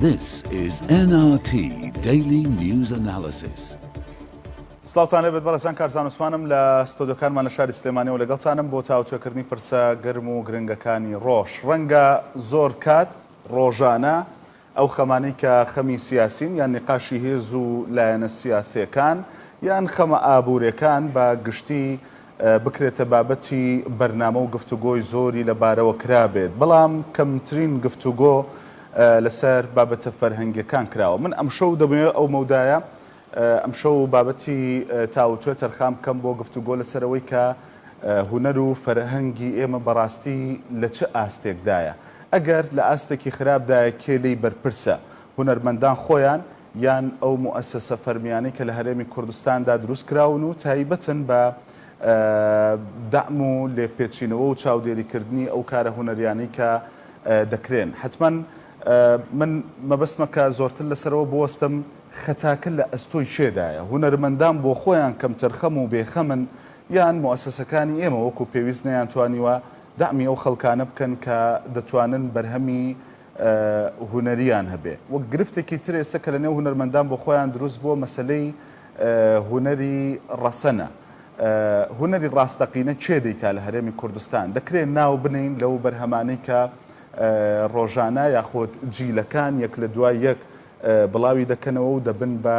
This is NRT Daily News Analysis. سڵاوتان لێبێت بەڕێزان کارزان عوسمانم لە ستۆدیۆکانمان لە شاری سلێمانیەوە لەگەڵتانم بۆ تاوتوێکردنی پرسە گرم و گرنگەکانی ڕۆژ. ڕەنگە زۆر کات ڕۆژانە ئەو خەمانەی کە خەمی سیاسین یان نقاشی هێز و لایەنە سیاسیەکان یان خەمە ئابوورەکان بە گشتی بکرێتە بابەتی بەرنامە و گفتوگۆی زۆری لەبارەوە کرابێت. بەڵام کەمترین گفتوگۆ لەسەر بابەتە فەرهەنگیەکان کراوە. من ئەمشەو دەبێت ئەو مەودایە ئەمشەو بابەتی تاوتوێ تەرخام بکەم بۆ گفتوگۆ لەسەرەوەی کە هونەر و فەرهەنگی ئێمە بەڕاستی لە چه ئاستێکدایە. ئەگەر لە ئاستێکی خراپدایە کێلەی بەرپرسە هونەرمەندان خۆیان یان ئەو موئەسسە فەرمیانەی کە لە هەرێمی کوردستاندا دروست کراون و تایبەتن بە دەعم و لێپێچینەوە و چاودێریکردنی ئەو کارە هونەریانەی کە دەکرێن. حتمەن من مەبەستمە کە زۆرتر لەسەرەوە بوەستم خەتاکە لە ئەستۆی شێدایە. هونەرمەندان بۆ خۆیان کەم تەرخەم و بێخەمن یان موئەسسەکانی ئێمە وەکو پێویست نەیانتوانیوە دەعمی ئەو خەڵکانە بکەن کە دەتوانن بەرهەمی هونەریان هەبێ. وەک گرفتێکی تر ئێستا کە لەنێو هونەرمەندان بۆ خۆیان دروست بووە مەسەلەی هونەری ڕەسەنە. هونەری ڕاستەقینە چێ دەیکا لە هەرێمی کوردستان دەکرێت ناو بنین لەو بەرهەمانەی کە ڕۆژانە یاخۆت جیلەکان یەک لە دوای یەک بڵاوی دەکەنەوە و دەبن بە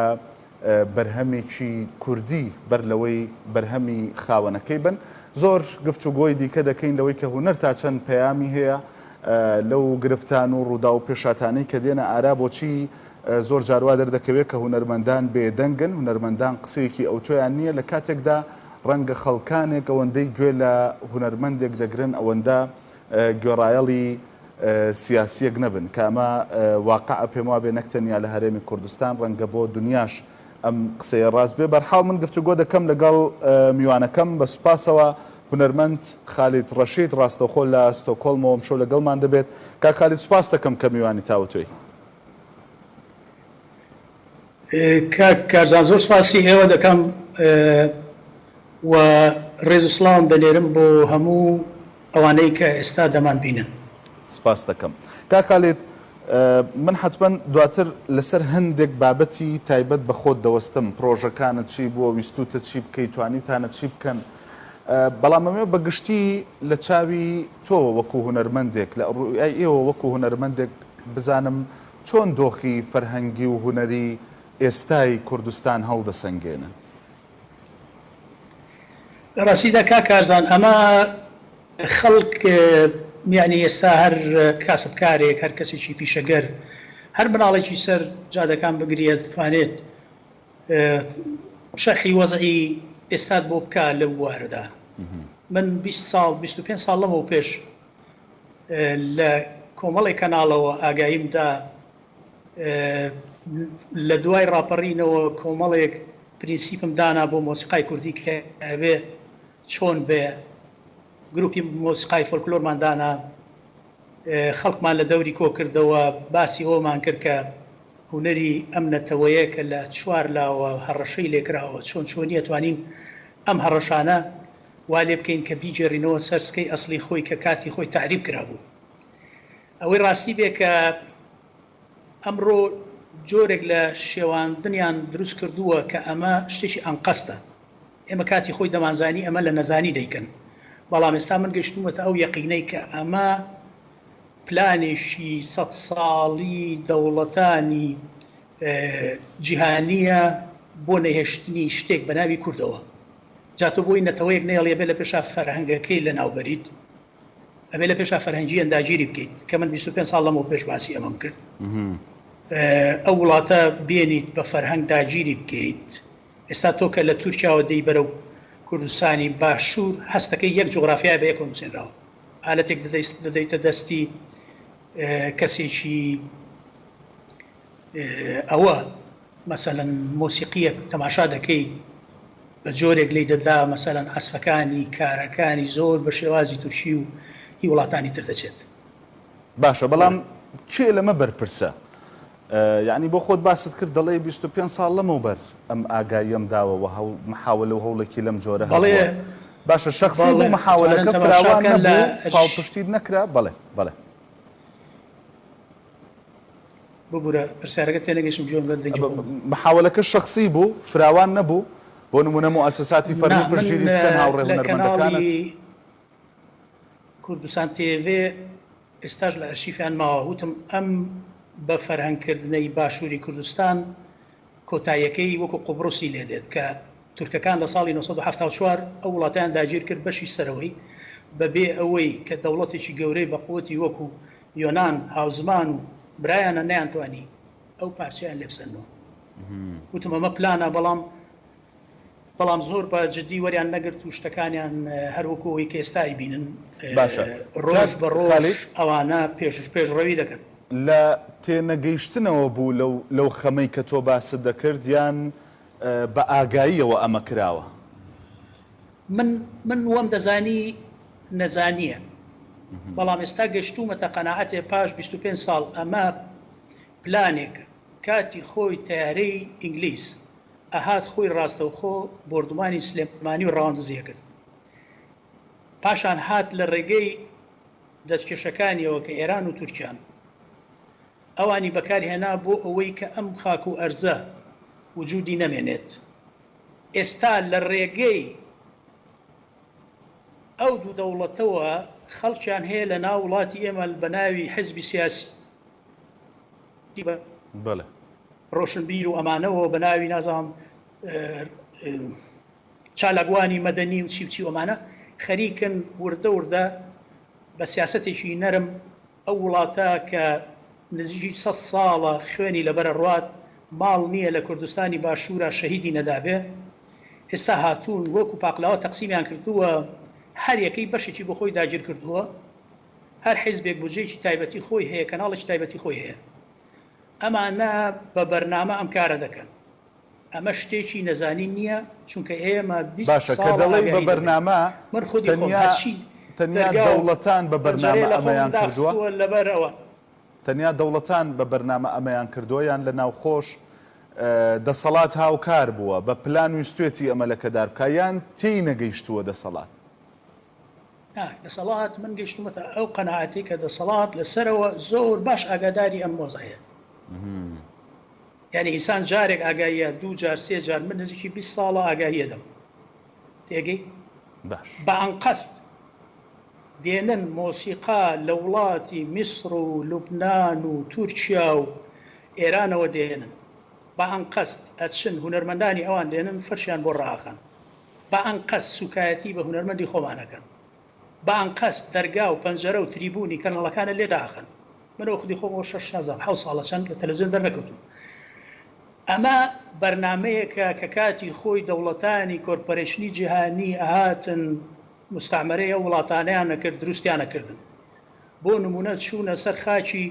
بەرهەمێکی کوردی بەر لەوەی بەرهەمی خاوەنەکەی بن. زۆر گفتوگۆی دیکە دەکەین لەوەی کە هونەر تا چەند پەیامی هەیە لەو گرفتان و ڕوودا و پێشاتانەی کە دێنە ئارا بۆچی زۆر جاروا دەردەکەوێت کە هونەرمەندان بێدەنگن هونەرمەندان قسەیەکی ئەوتۆیان نییە لە کاتێکدا ڕەنگە خەڵکانێک ئەوەندەی گوێ لە هونەرمەندێک دەگرن ئەوەندە گۆڕایەڵی سیاسیەک نەبن کە ئەمە واقع پێم وابێ نەکتەنیا لە هەرێمی کوردستان ڕەنگە بۆ دنیاش ئەم قسەیە ڕاست بێ. بەرحاڵ من گفتوگۆ دەکەم لەگەڵ میوانەکەم بە سوپاسەوە هونەرمەند خالید ڕەشید ڕاستەوخۆ لە ستۆکۆڵمەوە ئەمشەو لەگەڵمان دەبێت. کا خالید سوپاس دەکەم کە میوانی تاوتوێی. کارزان زۆر سپاسی ئێوە دەکەم و ڕێز و سڵاوم دەنێرم بۆ هەموو ئەوانەی کە ئێستا دەمان بینن. سپاس دەکەم. کا خالید من حتمەن دواتر لەسەر هەندێک بابەتی تایبەت بە خۆت دەوەستم پرۆژەکانت چی بووە ویستوتە چی بکەیت توانیتانە چی بکەن. بەڵام ئەمێ بە گشتی لە چاوی تۆ وەکو هونەرمەندێک لە ڕووی ئێوە وەکو هونەرمەندێک بزانم چۆن دۆخی فەرهەنگی و هونەری ئێستای کوردستان هەڵدەسەنگێنن. ڕاستیدا کارزان ئەمە خەڵک میانی ئێستا هەر کاسبکارێک هەر کەسێکی پیشەگەر هەر بناڵێکی سەر جادەکان بگریە دەتوانێت شەرحی وەزعی ئێستات بۆ بکە لەو وارەدا. من 20 ساڵ 25 ساڵ لەمەوە پێش لە کۆمەڵی کەناڵەوە ئاگاییمدا لە دوای ڕاپەڕینەوە کۆمەڵێک پرینسیپم دانا بۆ مۆسیقای کوردی کە ئەوێ چۆن بێ گروپی مۆسیقای فۆلکلۆرمان دانا خەڵکمان لە دەوری کۆ کردەوە باسی ئەومان کرد کە هونەری ئەم نەتەوەیە کە لە چوار لاوە هەڕەشەی لێکراوە چۆن چۆنی ئەتوانین ئەم هەڕەشانە وا لێ بکەین کە بیجێڕینەوە سەرسکەی ئەسلی خۆی کە کاتی خۆی تعریب کرابوو. ئەوەی ڕاستی بێ کە ئەمڕۆ جۆرێک لە شێواندنیان دروست کردووە کە ئەمە شتێکی ئەنقەستە. ئێمە کاتی خۆی دەمانزانی ئەمە لە نەزانی دەیکەن. بەڵام ئێستا من گەشتومەتە ئەو یەقینەی کە ئەمە پلانێکی 100 ساڵی دەوڵەتانی جیهانیە بۆ نەهێشتنی شتێک بە ناوی کوردەوە. جاتۆ بۆی نەتەوەیەک نێڵێ بێ لە پێشا فەرهەنگەکەی لە ناوبەریت ئەبێ لە پێشا فەرهەنگی ئەنداگیری بکەیت کە من 25 ساڵ لەمەوە پێش باسی ئەمەم کرد. ئەو وڵاتە بێنیت بە فەرهەنگ داگیری بکەیت. ئێستا تۆ کە لە تورکیاوە دەی بەرەو کوردستانی باشوور هەستەکەی یەک جغرافیای بە یەکەوە نووسێنراوە. حالەتێک دەدەیتە دەستی کەسێکی ئەوە مەسەلەن مۆسیقیە تەماشا دەکەی بە جۆرێک لی دەدا مەسەلەن ئەسفەکانی کارەکانی زۆر بە شێوازی تورکی و هی وڵاتانی تر دەچێت. باشە بەڵام کێ لەمە بەرپرسە؟ یعنی بۆ خۆت باست کرد دەڵێ 25 ساڵ لەمەوبەر ئەم ئاگاییم داوەوە محاولە و هەوڵێکی لەم جۆرە هەبووە. باشە شخصی بۆ محاولەکە فراوان نەبوو پاڵپشتیت نەکرا؟ بەڵێ بەڵێ ببوورە پرسیارەکە تێنەگەشم جۆم بەردەنگی محاولەکە شخصی بوو فراوان نەبوو بۆ نمونە مؤسساتی فەرمی پشتگیری بکەن هاوڕێ هونەرمەندەکانت کوردستان تێڤ ئێستاش لە ئەرشیفیان ماوە وتم ئەم بە فەرهەنگکردنەی باشووری کوردستان کۆتاییەکەی وەکو قوبڕوسی لێدێت کە تورکەکان لە ساڵی 1974 ئەو وڵاتیان داگیر کرد بەشی سەرەوەی بەبێ ئەوەی کە دەوڵەتێکی گەورەی بە قووەتی وەکو یۆناان هاوزمان و برایانە نەیانتوانی ئەو پارچیان لێبسەنەوە وتم ئەمە پلانە بەڵام زۆر بە جددی وەریان نەگرت و شتەکانیان هەروەکەوەی کە ئێستای بینن ڕۆژ بە ڕۆژ ئەوانە پێشڕەوی دەکەن لە تێنەگەیشتنەوە بوو لەو خەمەی کە تۆ باست دەکرد یان بە ئاگاییەوە ئەمە کراوە من وەم دەزانی نەزانیە بەڵام ئێستا گەشتومەتە قەناعەتێ پاش 25 ساڵ ئەمە پلانێکە کاتی خۆی تیارەی ئینگلیس ئەهات خۆی ڕاستەوخۆ بردومانی سلێمانی و ڕاوەندزیە کرد پاشان هات لە ڕێگەی دەستکێشەکانیەوە کە ئێران و تورکیان ئەوانی بەکاری هێنا بۆ ئەوەی کە ئەم خاک و ئەرزە وجودی نەمێنێت ئێستا لە ڕێگەی ئەو دوو دەوڵەتەوە خەڵکیان هەیە لە ناو وڵاتی ئێمە بە ناوی حزبی سیاسی ڕۆشنبیر و ئەمانەوە بە ناوی نازام چالاگوانی مەدەنی و چی ئەمانە خەریکن وردە بە سیاسەتێکی نەرم ئەو وڵاتە کە نزیکی 100 ساڵە خوێنی لەبەرە ڕوات ماڵ نییە لە کوردستانی باشوورە شەهیدی نەدابێ ئێستا هاتوون وەکو پاقلاوە تەقسیمیان کردووە هەر یەکەی بەشێکی بۆ خۆی داگیر کردووە هەر حیزبێک بودجەیەکی تایبەتی خۆی هەیە کەناڵێکی تایبەتی خۆی هەیە ئەمانە بە بەرنامە ئەم کارە دەکەن ئەمە شتێکی نەزانی نییە چونکە ئێمە باشە کە دەڵێ بە بەرنامە من خودی تەنیا دەوڵەتان بە بەرنامە ئەمەیان کردووە لەبەرەوە تەنیا دەوڵەتان بە بەرنامە ئەمەیان کردووە یان لە ناوخۆش دەسەڵات هاوکار بووە بە پلان و ستوێتی ئەمە لە کەدار بکە یان تێی نەگەیشتووە دەسەڵات دەسەڵات من گەیشتومەتە ئەو قەناعەتی کە دەسەڵات لەسەرەوە زۆر باش ئاگاداری ئەم مۆزایە یعنی ئینسان جارێک ئاگاییە 2 جار 3 جار من نزیکی 20 ساڵە ئاگاهیە دەم تێگەی بە ئەنقەست دێنن مۆسیقا لە وڵاتی میسر و لوبنان و تورکیا و ئێرانەوە دێنن بە ئەنقەست ئەچن هونەرمەندانی ئەوان دێنن فەرشیان بۆ ڕاخن بە ئەنقەست سوکایەتی بە هونەرمەندی خۆمانەکەن بە ئەنقەست دەرگا و پەنجەرە و تریبوونی کەنەڵەکانە لێ داخن منەوە خودی خۆمەوە 6 ساڵە چەند لە تەلەڤیزیۆن دەرنەکەوتوم ئەمە بەرنامەیەکە کە کاتی خۆی دەوڵەتانی کۆرپۆرێشنی جیهانی ئاهاتن مستعمرەیە وڵاتانیان نەکرد دروستیانە کردن بۆ نمونە چوونە سەر خاچی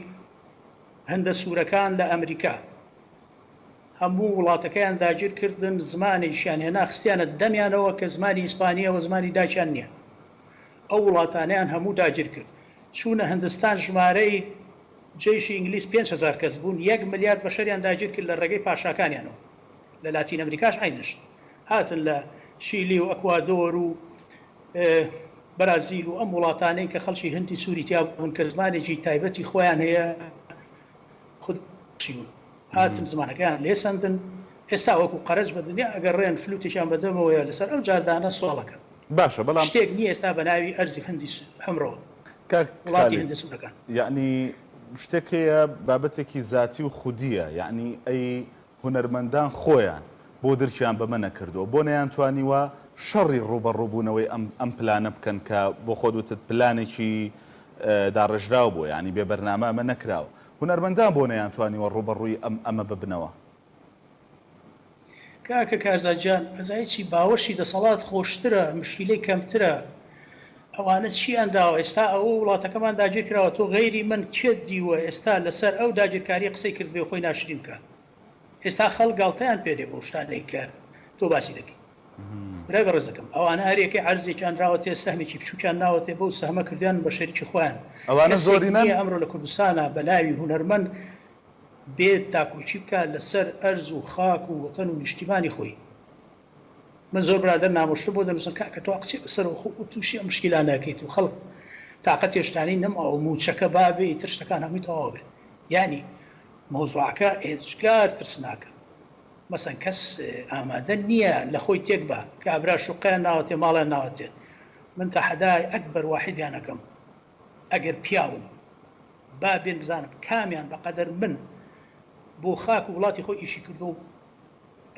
هەندە سوورەکان لە ئەمریکا هەموو وڵاتەکەیان داگیر کردن زمانێکیان هێنا خستیانە دەمیانەوە کە زمانی ئیسپانیەوە زمانی داچیان نییە ئەو وڵاتانیان هەموو داگیر کرد چوونە هەندستان ژمارەی جێشی ئینگلیس 5,000 کەس بوون 1 ملیارد بەشەریان داگیر کرد لە ڕێگەی پاشاکانیانەوە لە لاتین ئەمریکاش عینش هاتن لە شیلی و ئەکوادۆر و بەرازیل و ئەم وڵاتانەی کە خەڵکی هەندی سووری تیا بوون کە زمانێکی تایبەتی خۆیان هەیە خودشیون هاتم زمانەکەیان لێسەندن ئێستا وەکو قەرز بە دنیا ئەگەر ڕێن فلوتێکیان بەدەمەوەیە لەسەر ئەو جادانە سوڵەکە باشە بەڵام شتێک نییە ئێستا بە ناوی ئەرزی هەندی هەمڕۆ وڵاتی هەندە سوورەکان یعنی شتێکەیە بابەتێکی ذاتی و خودیە یعنی ئەی هونەرمەندان خۆیان بۆ درکیان بەمە نەکردووە بۆ نەیانتوانیوە شەڕی ڕوبەڕووبوونەوەی ئەم پلانە بکەن کە بۆ خۆت وتت پلانێکی داڕژراو بوو ینی بێ بەرنامە ئەمە نەکراوە هونەرمەندان بۆ نەیانتوانیوە ڕوبەڕووی ئەمە ببنەوە کاکە کازاجان ئەزایکی باوەشی دەسەڵات خۆشترە مشکلەی کەمترە ئەوانە چیان داوە ئێستا ئەوە وڵاتەکەمان داگیر کراوە تۆ غەیری من کێت دیوە ئێستا لەسەر ئەو داگیرکاری قسەی کرد بێ خۆی ناشرین کە ئێستا خەڵک گاڵتەیان پێدێ بۆ شتانەی کە تۆ باسی دەکەی برای ڕێزەکەم ئەوانە هەرێکی عەرزێکیان راوەتێ سەهمێکی بچووکیان ناوەتێ بۆ سەهمە کردیان بە شەریکی خۆیان ئەوانە زۆرینە ئەمڕۆ لە کوردستانە بە ناوی هونەرمەند بێت تاکوچی بکە لەسەر ئەرز و خاک و وەتەن و نیشتیمانی خۆی من زۆر برادر نامۆشتە بۆ دەنووسن کاکە تۆ قسەی بەسەر و تووشی ئەم مشکیلە ناکەیت و خەڵک تااقەت هێشتانی نەماوە موچەکە بابێ ئیتر شتەکان هەمووی تەواو بێ یعنی مۆزوعەکە ئێجگار ترسناکە مەسەن کەس ئامادە نییە لە خۆی تێک بە کابرا شوقیان ناوەتێ ماڵیان ناوەتێت من تا حەدای ئەکبەر واحیدیانەکەم ئەگەر پیاوم با بێن بزانم کامیان بەقەدەر من بۆ خاک و وڵاتی خۆی ئیشی کردو و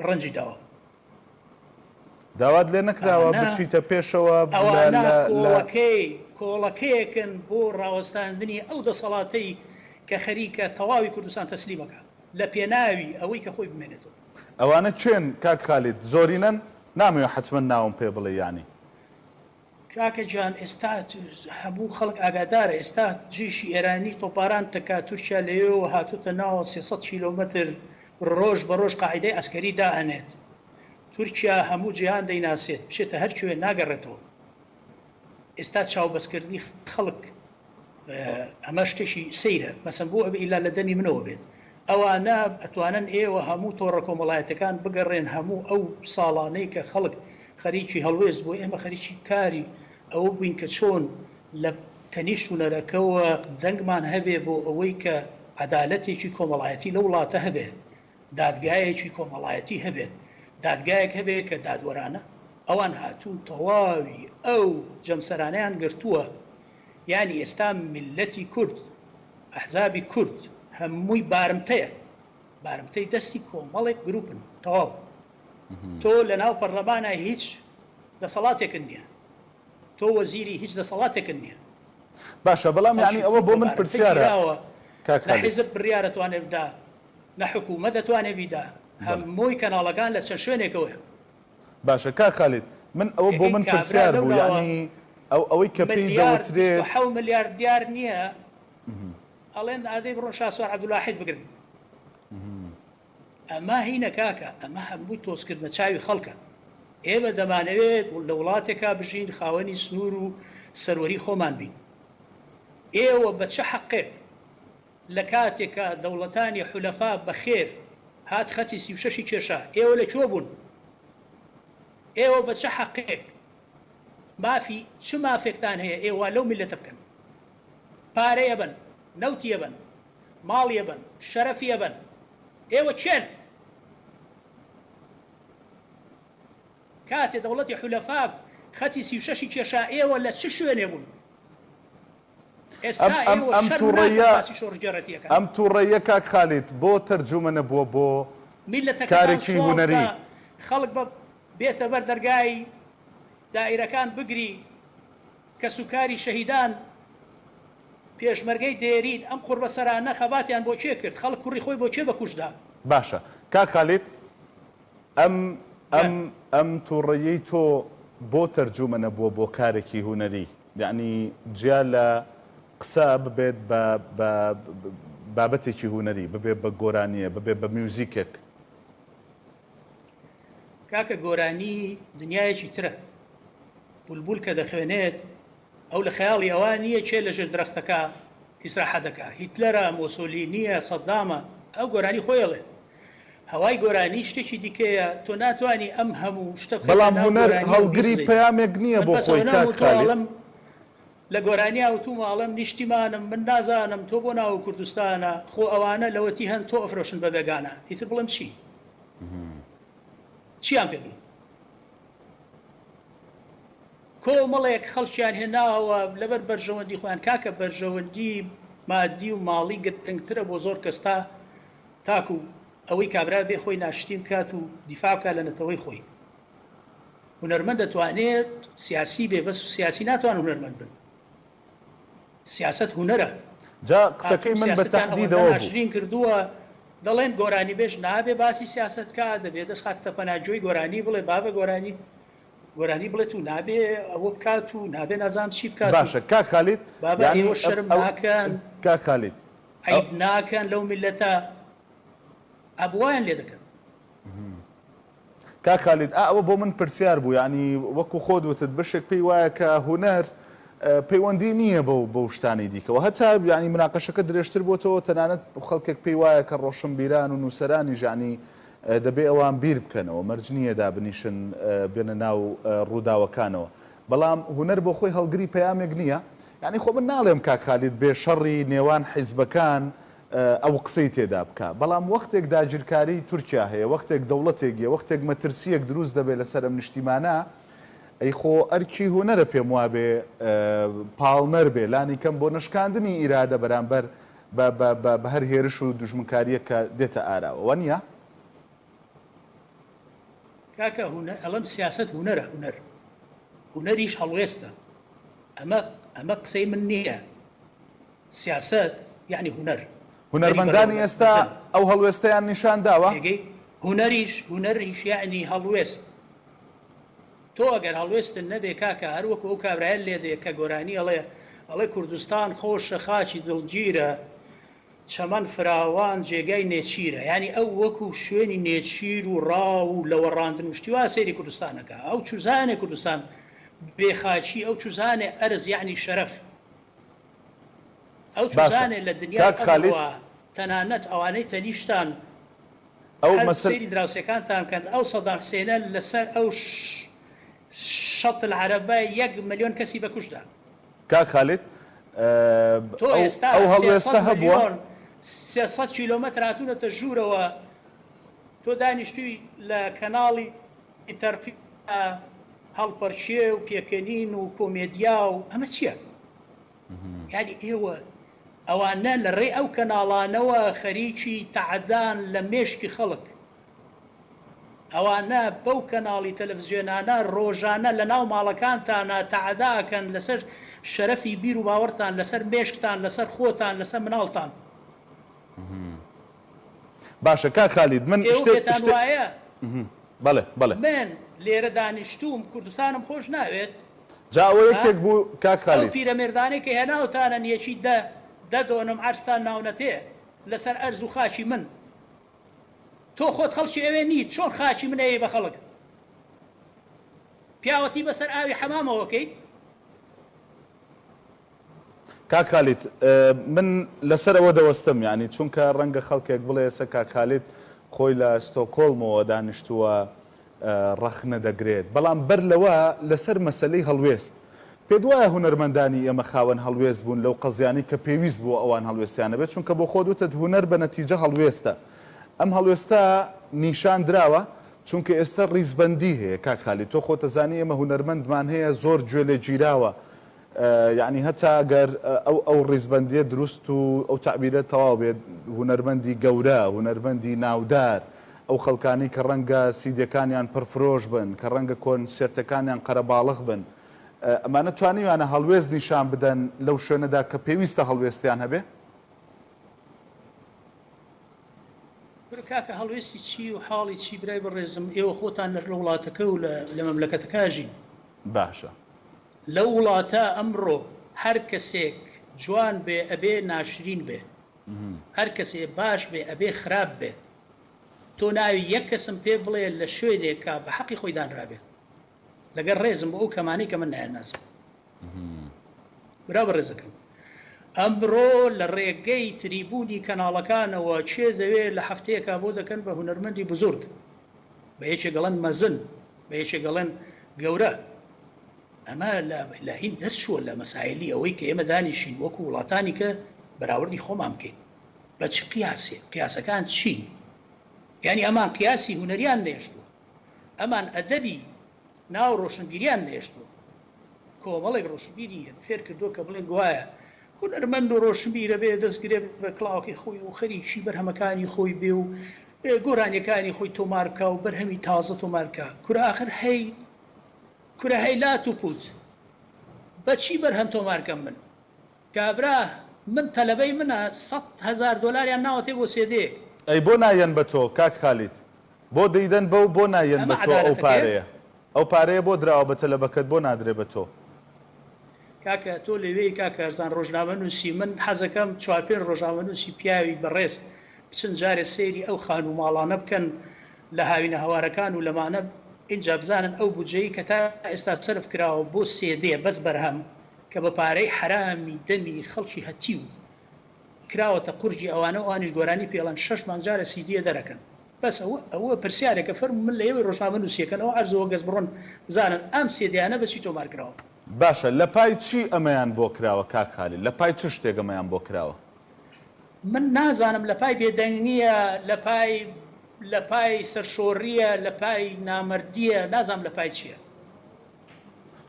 ڕەنجی داوە داوات لێ نەکراوە بچیتە پێشەوە کۆڵەکەیەکن بۆ ڕاوەستاندنی ئەو دەسەڵاتەی کە خەریکە تەواوی کوردستان تەسلیمەکە لە پێناوی ئەوەی کە خۆی بمێنێتەوە ئەوانە چێن کاک خالید زۆرینەن نامەوێت حتمما ناوم پێ بڵێ ینی کاکە جان ئێستا هەموو خەڵک ئاگادارە ئێستا جێشی ئێرانی تۆپاران تەکا تورکیا لەوێەوە هاتوتە ناوە 300 کیلۆمەتر ڕۆژ بە ڕۆژ قاعدەی ئەسکەری دائەنێت تورکیا هەموو جیهان دەیناسێت بچێتە هەر کوێ ناگەڕێتەوە ئێستا چاوبەستکردنی خەڵک ئەمە شتێکی سەیرە مەسەن بۆ ئەبێ ئیلا لە دەمی منەوە بێت ئەوانە ئەتوانن ئێوە هەموو تۆڕە کۆمەڵایەتەکان بگەڕێن هەموو ئەو ساڵانەی کە خەڵک خەریکی هەڵوێز بۆ ئێمە خەریکی کاری ئەوە بووین کە چۆن لە تەنیشت و نەرەکەوە دەنگمان هەبێ بۆ ئەوەی کە عەدالەتێکی کۆمەڵایەتی لە وڵاتە هەبێت دادگایەکی کۆمەڵایەتی هەبێت دادگایەک هەبێت کە دادوەرانە ئەوان هاتوون تەواوی ئەو جەمسەرانەیان گرتووە یعنی ئێستا میلەتی کورد ئەحزابی کورد هەمووی بارمتەی دەستی کۆمەڵێک گروپن تەواو تۆ لە ناو پەرلەمانە هیچ دەسەڵاتێکن نییە تۆ وەزیری هیچ دەسەڵاتێکن نییە باشە بەڵام یعنی ئەوە بۆ من پرسیارە نە حیزب بڕیارە دەتوانێت بدا نە حکوومەت دەتوانێت بیدا هەمووی کەناڵەکان لە چەند شوێنێکەوەیە باشە کاک خالید من ئەوە بۆ من پرسیار بوو یعنی ئەوەی کە پێی دەوترێت 7 ملیارد دیار نییە ئەڵێن ئادەی بڕۆن شاسوار عەبدولاحید بگرن ئەمە هینە کاکە ئەمە هەمووی تۆزکردنە چاوی خەڵکە ئێمە دەمانەوێت لە وڵاتێکا بژین خاوەنی سنوور و سەروەری خۆمان بین ئێوە بە چه حەقێک لە کاتێکە دەوڵەتانی حولەفا بەخێر هات خەتی 36 کێشا ئێوە لەکوێ بوون ئێوە بە چه حەقێک مافی چ مافێکتان هەیە ئێوە لەو میلەتە بکەن پارەیە بن نەوتیە بن ماڵیە بن شەرەفیە بن ئێوە چێن کاتێ دەوڵەتی حولەفا خەتی 36 کێشا ئێوە لە چ شوێنێ بوون ئەم تووڕەیە کاک خالید بۆ تەرجومە نەبووە بۆ کارێکی هونەری خەڵک بە بێتە بەر دەرگای دائیرەکان بگری کە سوکاری شەهیدان پێشمەرگەی دێرین ئەم قوربەسەرانە خەباتیان بۆ چێ کرد خەڵک کوڕی خۆی بۆ چێ بەکوشدا باشە کاک خالید ئەم تووڕەیەی تۆ بۆ تەرجومە نەبووە بۆ کارێکی هونەری یعنی جیا لە قسە ببێت بە بابەتێکی هونەری ببێت بە گۆرانیە ببێت بە میوزیکێک کاکە گۆرانی دنیایەکی ترە بولبول کە دەخوێنێت ئەو لە خەیاڵی ئەوان نییە چێ لەژێر درەختەکە ئیسراحە دەکا هیتلەرە مۆسۆلینیە سەدامە ئەو گۆرانی خۆیڵێ هەوای گۆرانی شتێکی دیکەیە تۆ ناتوانانی ئەم هەموو شتە بەڵام هونەر هەڵگری پەیامێک نییە بۆ خۆی کاک خالید لە گۆرانی ئەوتوماڵم نیشتیمانم من نازانم تۆ بۆ ناو کوردستانە خۆ ئەوانە لەوەتی هەن تۆ ئەفرۆشن بە بێگانە هیتر بڵم چیان پێ بڵێ کۆمەڵێک خەڵکیان هێناوە لەبەر بەرژەوەندی خۆیان کاکە بەرژەوەندی مادی و ماڵی گرنگترە بۆ زۆر کەستا تاکو ئەوەی کابرا بێ خۆی ناشتیم کات و دیفاع بکات لە نەتەوەی خۆی هونەرمەند دەتوانێت سیاسی بێ بەس سیاسی ناتوان هونەرمەند بن سیاست هونەرە جا قسەکەی من بە تەحدیدەوە ناشرین کردووە دەڵێن گۆرانی بێژ نابێ باسی سیاست کا دەبێت دەست خاکتە پەناجۆی گۆرانی بڵێ بابە گۆرانی بڵێت و نابێ ئەوە بکات و نابێ نازان چی بکات باشە کاک خالید بابە ئێوە شەرم ناکەن کاک خالید عیب ناکەن لەو میلەتە ئەبوایان لێ دەکەن کاک خالید ئەوە بۆ من پرسیار بوو ینی وەکو خۆت وتت بەشێک پێی وایە کە هونەر پەیوەندی نییە بەو شتانی دیکەەوە هەتا ینی مناقەشەکە درێژتر بۆتەوە تەنانەت خەڵکێک پێی وایە کە ڕۆشنبیران و نووسەرانی ژانی دەبێ ئەوان بیر بکەنەوە مەرج نییە دابنیشن بێنە ناو ڕووداوەکانەوە بەڵام هونەر بۆ خۆی هەڵگری پەیامێک نییە یعنی خۆ من ناڵێم کاک خالید بێ شەڕی نێوان حیزبەکان ئەو قسەی تێدا بکە بەڵام وەختێک داگیرکاری تورکیا هەیە وەختێک دەوڵەتێکیە وەختێک مەترسیەک دروست دەبێت لەسەر ئەم نیشتیمانە ئەی خۆ ئەرکی هوەرە پێم وابێ پاڵمەر بێ لانی کەم بۆ نشکاندنی ئیرادە بەرامبەر بە هەر هێرش و دژمنکاریە کە دێتە ئاراوە نییە؟ کاکە ئەڵم سیاست هوەرە هوەریش هەڵوێستە ئەمە قسەی من نییە سیاست یعنی هوەرمەندانی ئێستا ئەو هەڵوێستەیان نیشان داوە هوەریش یعنی هەڵوێست تۆ ئەگەر هەڵوێستن نەبێ کاکە هەروەکو ئەو کابراایە لێدێ کە گۆرانی ئەڵێ کوردستان خۆشە خاچی دڵگیرە چەمەند فراوان جێگای نێچیرە ینی ئەو وەکو شوێنی نێچیر و ڕاو و لەوەڕاندن وشتیوا سێری کوردستانەکە ئەو چوزانێ کوردستان بێخاچی ئەو چوزانێ ئەرز یعنی شەرەف ئەو چوزانێ لە دنیا تەنانەت ئەوانەی تەنیشتان ئەو مەسەری دراوسەکانتان کەن ئەو سەدام حسێنە لەسەر ئەو شەط العەرەبە 1 ملیۆن کەسی بەکوشدا کاک خالید تۆ ئێستا ئەو هەڵوێستە هەبووە 300 کیلۆمەتر هاتوونەتە ژوورەوە تۆ دانیشتووی لە کەناڵی ئینتەرفی هەڵپەرچێ و پێکەنین و کۆمێدیا و ئەمە چییە؟ یعنی ئێوە ئەوانە لە ڕێ ئەو کەناڵانەوە خەریکی تەعەدان لە مێشکی خەڵک ئەوانە بەو کەناڵی تەلەڤیزیۆنانە ڕۆژانە لە ناو ماڵەکانتانە تەعەداکەن لەسەر شەرەفی بیر و باوەڕتان لەسەر مێشکتان لەسەر خۆتان لەسەر مناڵتان باشە کاک خالید من شتێکتان وایە بەڵێ من لێرە دانیشتوم کوردستانم خۆش ناوێت جا ئەوە یەکێک بوو کاک خالید ئەو پیرەمێردانەی کە هێناوتانە یەکی دە دۆنم عەرزتان ناونەتێ لەسەر ئەرز و خاچی من تۆ خۆت خەڵکی ئەوێ نیت چۆن خاچی من ئەوێ بە خەڵک پیاوەتی بەسەر ئاوی حەمامەوەکەی کاک خالید من لەسەر ئەوە دەوەستم یعنی چونکە ڕەنگە خەڵکێک بڵێ ئێستا کاک خالید خۆی لە ستۆکۆڵمەوە دانیشتووە ڕەخنە دەگرێت بەڵام بەر لەوە لەسەر مەسەلەی هەڵوێست پێت وایە هونەرمەندانی ئێمە خاوەن هەڵوێست بوون لەو قەزیانی کە پێویست بوو ئەوان هەڵوێستیانە بێت چونکە بۆ خۆت وتت هونەر بە نەتیجە هەڵوێستە ئەم هەڵوێستە نیشان دراوە چونکە ئێستا ڕیزبەندی هەیە کاک خالید تۆ خۆت دەزانی ئێمە هونەرمەندمان هەیە زۆر گوێ لێ گیراوە یعنی هەتا ئەگەر ئەو ڕیزبەندیە دروست و ئەو تعبیرە تەواو بێت هونەرمەندی گەورە هونەرمەندی ناودار ئەو خەڵکانی کە ڕەنگە سیدەکانیان پرفرۆش بن کە ڕەنگە کۆنسێرتەکانیان قەرەباڵغ بن ئەمانە توانیوانە هەڵوێست نیشان بدەن لەو شوێنەدا کە پێویستە هەڵوێستیان هەبێ کاکە هەڵوێستی چی و حاڵی چی برای بەڕێزم ئێوە خۆتان لە وڵاتەکە و لە مەملەکەتەکەژین باشە لەو وڵاتە ئەمڕۆ هەر کەسێک جوان بێ ئەبێ ناشرین بێ هەر کەسێ باش بێ ئەبێ خراپ بێ تۆ ناوی یەک کەسم پێ بڵێ لە شوێنێکە بە حەقی خۆی دانرابێ لەگەر ڕێزم بۆ ئەو کەمانەی کە من نایەناسم برا بەڕێزەکەم ئەمڕۆ لە ڕێگەی تریبوونی کەناڵەکانەوە چێ دەوێت لە هەفتەیەکە بۆ دەکەن بە هونەرمەندی بزرگ بە یەکێک گەڵەن مەزن بە یەکێک گەڵەن گەورە ئەمە لە هین دەرچووە لە مەسایلی ئەوەی کە ئێمە دانیشین وەکو وڵاتانی کە بەراوردی خۆمان بکەین بە چ قیاسێ قیاسەکان چی یعنی ئەمان قیاسی هونەریان نێشتووە ئەمان ئەدەبی ناو ڕۆشنبیریان نێشتووە کۆمەڵێک ڕۆشنبیری فێر کردووە کە بڵێن گوایە هونەرمەند و ڕۆشنبیرە بێ دەستگرێ بە کڵاوەکەی خۆی و خەریکی بەرهەمەکانی خۆی بێ و گۆرانیەکانی خۆی تۆمارکە و بەرهەمی تازە تۆمارکە کورە ئاخر هەی کورە هەیلات و پوت بەچی بەرهەم تۆمارکەم من کابرا من تەلەبەی منە 100,000 دۆلاریان ناوەتێ بۆ سێدێ ئەی بۆ نایەن بە تۆ کاک خالید بۆ دەیدەن بۆ نایەن بە تۆ ئەو پارەیە ئەو پارەیە بۆ دراوە بە تەلەبەکەت بۆ نادرێ بە تۆ کاکە تۆ لەوێی کاکە هەرزان ڕۆژنامە نووسی من حەزەکەم 4-5 ڕۆژنامە نووسی پیاوی بەڕێز بچن جارێ سەیری ئەو خان و ماڵانە بکەن لە هاوینە هەوارەکان و لەمانە اینجا بزانن ئەو بودجەی کە تا ئێستا سەرف کراوە بۆ سێدێ بەس بەرهەم کە بە پارەی حرامی دەمی خەڵکی هەتی و کراوەتە قورجی ئەوانە وانیش گۆرانی پێڵەن 6 مانجارە سیدیە دەرەکەن بەس ئەوە پرسیارێکە فەرم من لە ئێوەی ڕۆژنامە نووسیەکەنەوە ئەرزەوە گەز بڕۆن بزانن ئەم سێدیانە بەچی تۆمار کراوە باشە لە پای چی ئەمەیان بۆ کراوە کاک خالید لە پای چ شتێک ئەمەیان بۆ کراوە من نازانم لە پای بێدەنگیە لە پای سەرشۆڕیە لە پای نامردیە نازانم لە پای چییە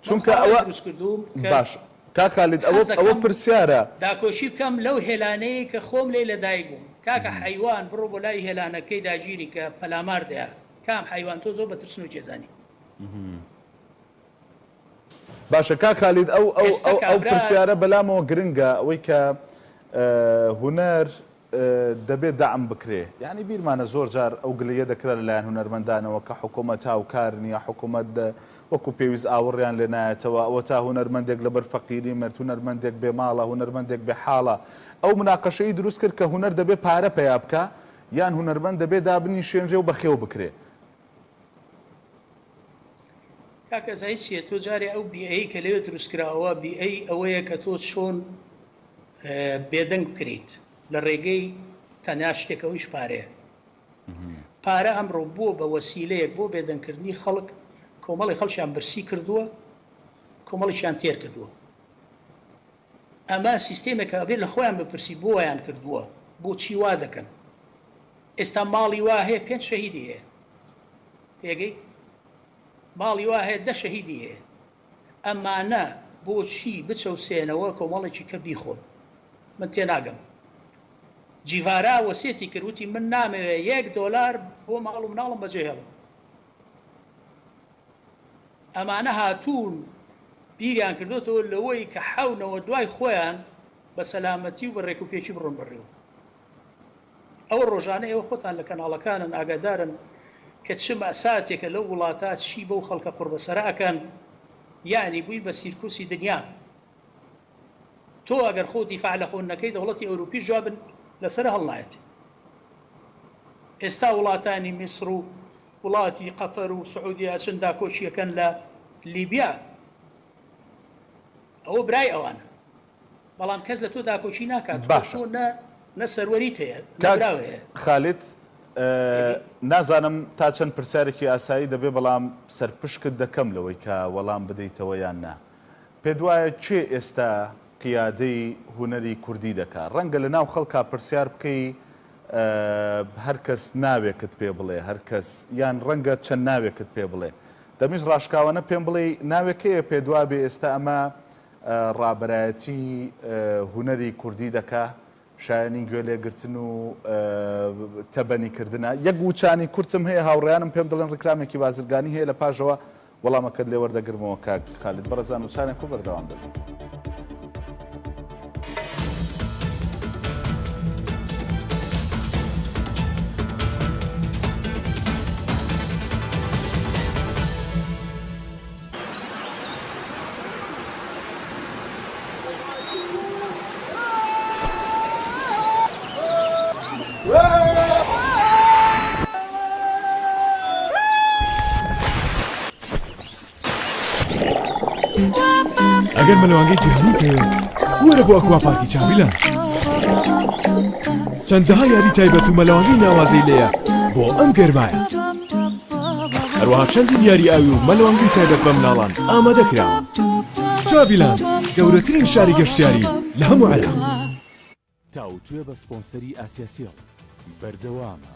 چونکە ئەوە دروست کردوم باش کاکالید ئەوە پرسیارە داکۆشی بکەم لەو هێلانەیە کە خۆم لێ لەدایک بووم کاکە حیوان بڕۆ بۆ لای هێلانەکەی داگیری کە پەلاماردەیە کام حیوان تۆ زۆر بەترسن و جێزانی باشە کاکالید ئەو پرسیارە بەلامەوە گرنگە ئەوەی کە هونەر دەبێت دەعم بکرێ یعنی بیرمانە زۆر جار ئەو گلەیە دەکرا لەلایەن هونەرمەندانەوە کە حکوومەت هاوکار نییە حکوومەت وەکو پێویست ئاوڕیان لێ نایەتەوە ئەوە تا هونەرمەندێک لەبەر فەقیری مرد هونەرمەندێک بێ ماڵە هونەرمەندێک بێ حاڵە ئەو مناقەشەی دروست کرد کە هونەر دەبێت پارە پیا بکە یان هونەرمەند دەبێت دابنی شوێنرێ و بەخێو بکرێ کاکە زای چیە تۆ جارێ ئەو بیئەی کە لێوێ دروستکراوە بیئەی ئەوەیە کە تۆ چۆن بێدەنگ بکریت لە ڕێگەی تەنیا شتێکەوەیش پارەیە پارە ئەمڕۆ بۆ بە وەسیلەیەک بۆ بێدەنگکردنی خەڵک کۆمەڵی خەڵکیان برسی کردووە کۆمەڵیشیان تێر کردووە ئەمە سیستێمێکە ئەبێت لە خۆیان بپرسی بۆ وایان کردووە بۆچی وا دەکەن ئێستا ماڵی وا هەیە 5 شەهیدی هەیە پێگەی ماڵی وا هەیە 10 شەهیدی هەیە ئەمانە بۆچی بچەوسێنەوە کۆمەڵێکی کە بیخۆن من تێناگەم جیڤارا وەسێتی کردوتی من نامەوێت $1 بۆ ماڵ و مناڵم بەجێ هێڵم ئەمانە هاتوون بیریان کردوتەوە لەوەی کە حەونەوە دوای خۆیان بە سەلامەتی و بە ڕێکوپێکی بڕۆن بڕێەوە ئەوە ڕۆژانە ئێوە خۆتان لە کەناڵەکانن ئاگادارن کە چ مەساتێکە لەو وڵاتات چی بەو خەڵکە قوربەسەراکەن یعنی بووی بە سیرکوسی دنیا تۆ ئەگەر خۆ دیفاع لە خۆنەکەی دەوڵەتی ئەوروپی جوابن لەسەر هەڵنایەتی ئێستا وڵاتانی میسر و وڵاتی قەتەر و سعودیا چەند داکۆچیەکەن لە لیبیا ئەوە برای ئەوانە بەڵام کەس لە تۆ داکۆچی ناکات تۆ نە سەروەریت هەیە نەبراو هەیە خالید نازانم تا چەند پرسیارێکی ئاسایی دەبێ بەڵام سەرپشکت دەکەم لەوەی کە وەڵام بدەیتەوە یان نا پێ دوایە چێ ئێستا قیادەی هونەری کوردی دەکات ڕەنگە لە ناو خەڵکا پرسیار بکەی هەر کەس ناوێکت پێ بڵێ هەر کەس یان ڕەنگە چەند ناوێکت پێ بڵێ دەمیش ڕاشکاوانە پێم بڵێ ناوێکەیە پێ دوای بێ ئێستا ئەمە ڕابەرایەتی هونەری کوردی دەکا شایانی گوێ لێگرتن و تەبەنیکردنە یەک وچانی کورتم هەیە هاوڕێیانم پێم دەڵێن ڕکلامێکی بازرگانی هەیە لە پاژەوە وەڵامەکەت لێ وەردەگرمەوە کاک خالید بەڕێزان وچانێک و بەردەوام دەبێت ئەگەر مەلەوانگەی جیهانیت هەیە وەرە بۆ ئەکواپارکی چاویلان چەندەها یاری تایبەت و مەلەوانگەی ناوازەی لێیە بۆ ئەم گەرمایە هەروەها چەندین یاری ئاوی و مەلەوانگەی تایبەت بە مناڵان ئامادەکراوە چاویلان گەورەترین شاری گەشتیاری لە هەموو عەلەم تاوتوێ بە سپۆنسەری ئاسیاسیۆن بەردەوامە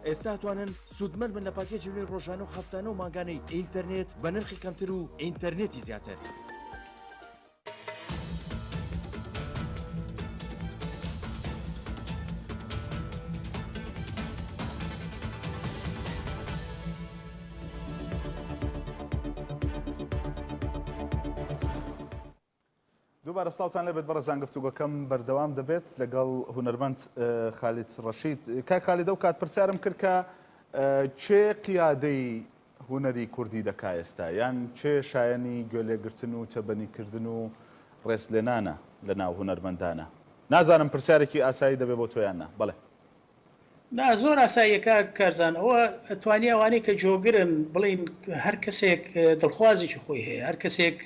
ئێستا توانن سوودمەند بن لە پاکێجی نوێی ڕۆژانە و هەفتانە و ماگانەی ئینتەرنێت بە نرخی کەمتر و ئینتەرنێتی زیاتر. دووبارە سڵاوتان لەبێت بەڕێزان گفتوگۆکەم بەردەوام دەبێت لەگەڵ هونەرمەند خالید ڕەشید کاک خالید ئەو کات پرسیارم کرد کە چێ قیادەی هونەری کوردی دەکا ئێستا یان چێ شایەنی گوێلێگرتن و تەبەنیکردن و ڕێسلێنانە لە ناو هونەرمەندانە نازانم پرسیارێکی ئاسایی دەبێت بۆ تۆیان نا بەڵێ نا زۆر ئاساییەکە کارزان ئەوە توانی ئەوانەی کە جۆگرن بڵین هەر کەسێک دڵخوازێکی خۆی هەیە هەر کەسێک